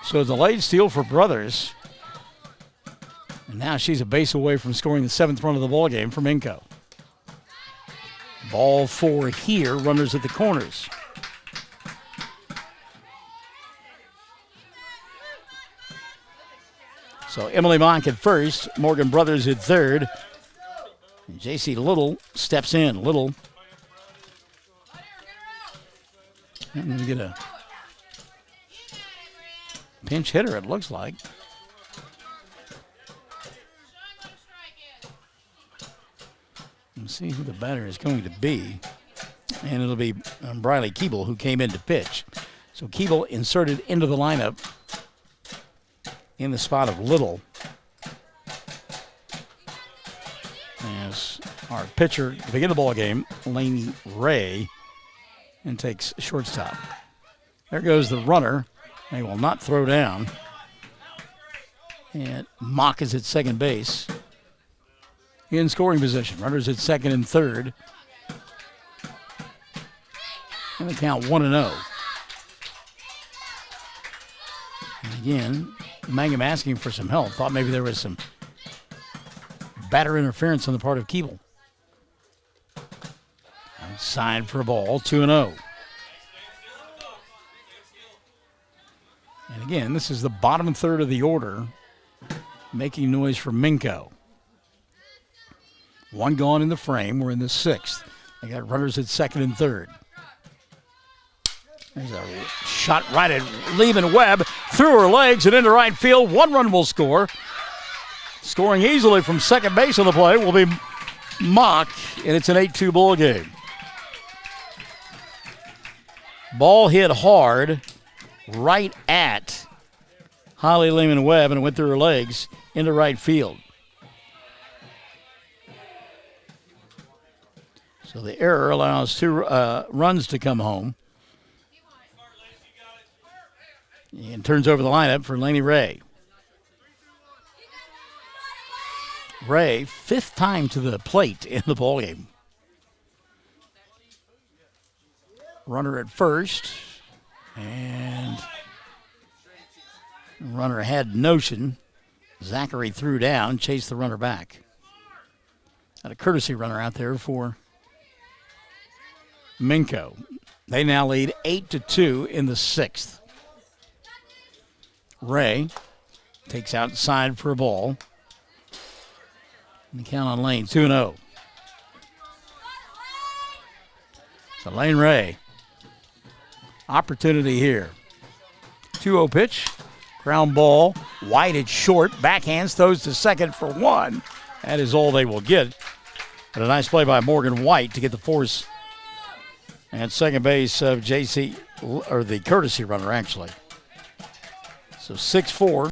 So it's a late steal for Brothers. And now she's a base away from scoring the 7th run of the ball game for Minco. Ball 4 here, runners at the corners. So Emily Mock at first, Morgan Brothers at third. And J.C. Little steps in. Little. I'm going to get a pinch hitter, it looks like. We'll see who the batter is going to be. And it'll be Briley Keeble who came in to pitch. So Keeble inserted into the lineup in the spot of Little. As our pitcher to begin the ball game, Laney Ray, and takes shortstop. There goes the runner. They will not throw down. And Mock is at second base. In scoring position. Runners at second and third. And the count 1-0. And again, Mangum asking for some help. Thought maybe there was some batter interference on the part of Keeble. Outside for a ball, 2-0. And again, this is the bottom third of the order, making noise for Minco. One gone in the frame. We're in the sixth. They got runners at second and third. There's a shot right at Lehman Webb, through her legs and into right field. 1 run will score. Scoring easily from second base on the play will be Mock, and it's an 8-2 ball game. Ball hit hard right at Holly Lehman Webb, and it went through her legs into right field. So the error allows 2 runs to come home. And turns over the lineup for Laney Ray. Ray, 5th time to the plate in the ballgame. Runner at first. And runner had notion. Zachary threw down, chased the runner back. Got a courtesy runner out there for Minco. They now lead 8-2 in the 6th. Ray takes outside for a ball. And the count on Lane, 2-0. So Lane Ray, opportunity here. 2-0 pitch, ground ball, wide at short, backhands, throws to second for 1. That is all they will get. But a nice play by Morgan White to get the force at second base of JC, or the courtesy runner actually. So 6-4.